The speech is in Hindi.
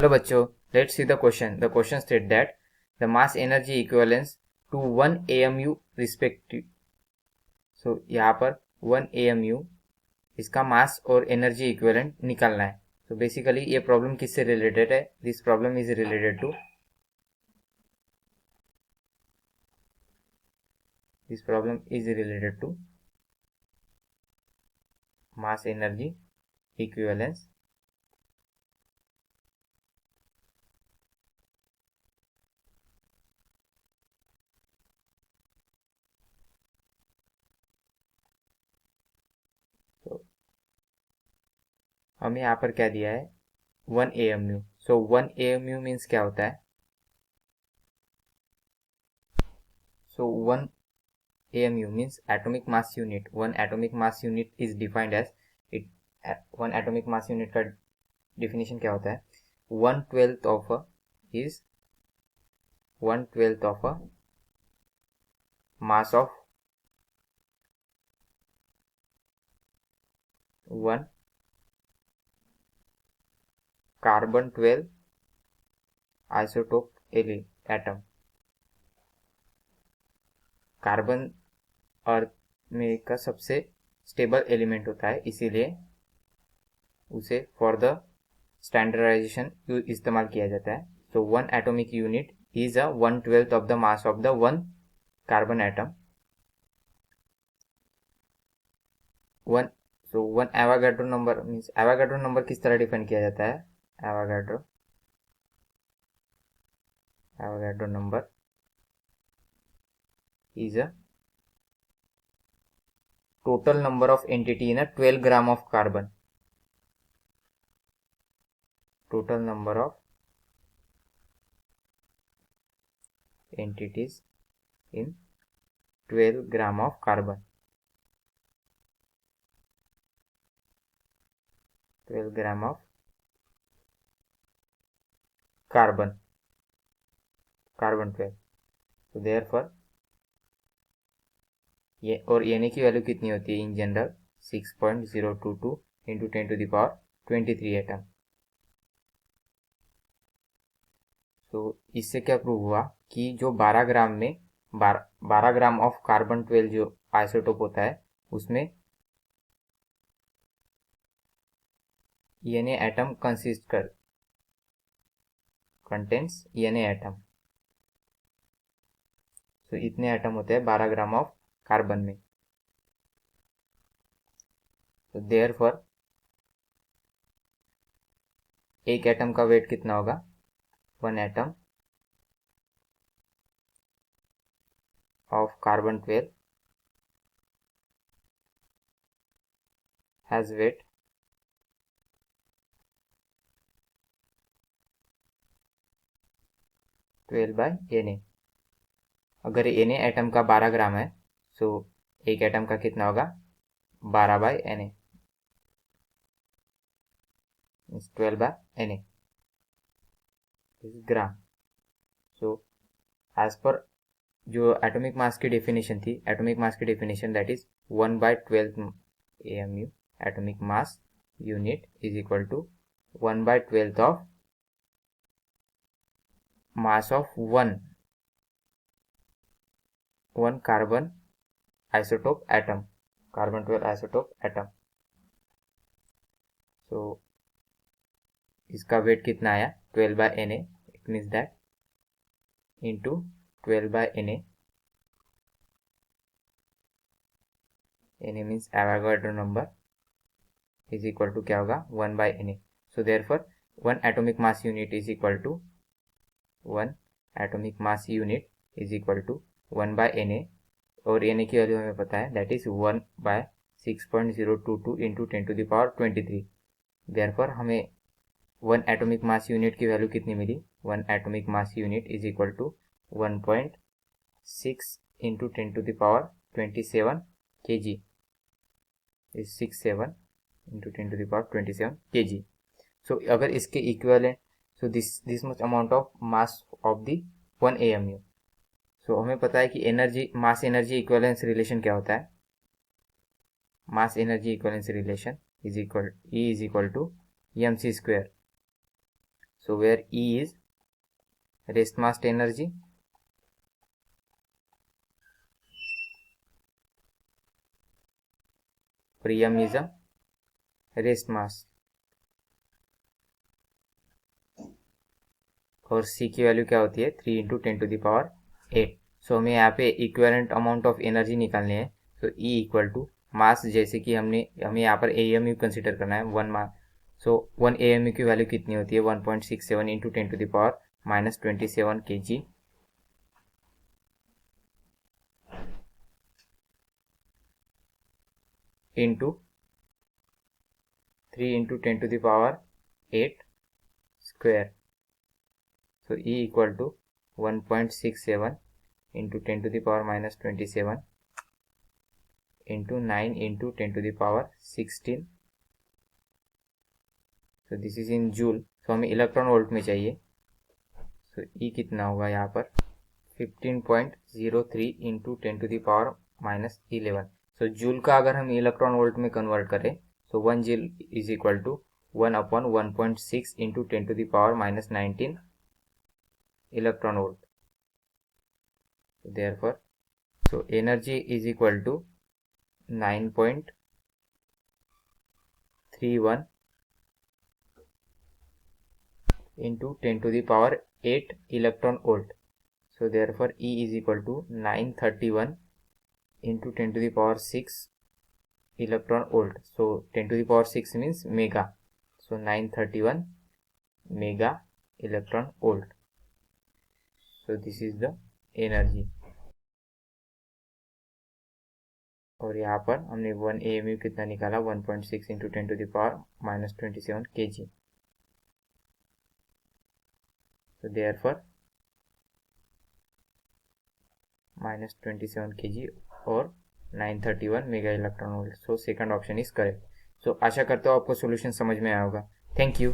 Hello बच्चों, let's see the question. The question state that the mass energy equivalence to 1 AMU respective. So यहाँ पर 1 AMU इसका मास और एनर्जी इक्विवेलेंट निकालना है. तो बेसिकली ये प्रॉब्लम किससे रिलेटेड है? This problem is related to mass energy equivalence हमें यहाँ पर क्या दिया है? 1 AMU. सो 1 AMU मीन्स क्या होता है? सो 1 AMU means atomic mass unit. One atomic mass unit is defined as it. One atomic mass unit का definition क्या होता है? 1/12 of a is 1/12 of a mass of one carbon 12 isotope atom. Carbon अर्थ में का सबसे स्टेबल एलिमेंट होता है, इसीलिए उसे फॉर द स्टैंडर्डाइजेशन इस्तेमाल किया जाता है. सो 1 atomic unit is a 1/12 of the mass of the one carbon atom. One Avogadro number means Avogadro number किस तरह डिफाइन किया जाता है? Avogadro number is a total number of entity in a 12 gram of carbon. Total number of entities in 12 gram of carbon. 12 gram of carbon 12. So therefore ये और Na की वैल्यू कितनी होती है इन जनरल? 6.022 into 10⁻23 atom. तो इससे क्या प्रूव हुआ कि जो 12 ग्राम में 12 ग्राम ऑफ कार्बन 12 जो आइसोटोप होता है उसमें Na atom contents Na atom. तो इतने एटम होते हैं 12 ग्राम ऑफ कार्बन में. तो देयरफॉर एक एटम का वेट कितना होगा? 1 atom of carbon 12 has weight 12 by Na. अगर Na एटम का 12 ग्राम है तो एक एटम का कितना होगा? 12 by Na, 12 by Na इस ग्राम. सो एज पर जो एटॉमिक मास की डेफिनेशन थी, एटॉमिक मास की definition that is 1/12 AMU atomic mass unit is equal to 1/12 of mass of one carbon isotope atom, carbon 12 isotope atom. So इसका वेट कितना आया? 12 by Na. It means that into 12 by Na. Na means Avogadro number is equal to क्या होगा? 1 by Na. So therefore 1 atomic mass unit is equal to 1 atomic mass unit is equal to 1 by Na. और Na की वैल्यू हमें पता है दैट इज 1/6.022 इंटू 10⁻23. देयरफॉर हमें 1 एटॉमिक मास यूनिट की वैल्यू कितनी मिली? 1 atomic mass unit is equal to 1.6 into 10⁻27 kg is 67 into 10⁻27 kg. So अगर इसके equivalent, so this much amount of mass of the 1 AMU. So हमें पता है कि मास एनर्जी इक्विवेलेंस रिलेशन क्या होता है? Mass energy equivalence relation is equal E is equal to mc square. So where E is rest mass energy, और M is a rest mass, और C की वैल्यू क्या होती है 3 × 10⁸ सो हमें यहाँ पे इक्विवेलेंट अमाउंट ऑफ एनर्जी निकालनी है. तो E इक्वल टू मास, जैसे कि हमें यहाँ पर AMU कंसिडर करना है 1 मास. सो 1 AMU की वैल्यू कितनी होती है 1.67 × 10⁻27 kg into 3 × 10⁸ square. So E equal to 1.67 into 10⁻27 into 9 into 10⁻16. So this is in joule. So हमें इलेक्ट्रॉन वोल्ट में चाहिए. So E कितना होगा यहाँ पर 15.03 into 10⁻11. So जूल का अगर हम इलेक्ट्रॉन वोल्ट में कन्वर्ट करें, so 1 joule is equal to 1/1.6 into 10⁻19 electron volt. Therefore, so energy is equal to 9.31 into 10⁸ electron volt. So therefore E is equal to 931 into 10⁶ electron volt. So 10⁶ means mega. So 931 mega electron volt. So this is the energy. और यहाँ पर हमने 1 AMU कितना निकाला 1.6 into 10⁻27 kg. So therefore -27 kg और 931 mega electron volt. So second option is correct. So आशा करता हूँ आपको सॉल्यूशन समझ में आया होगा. Thank you.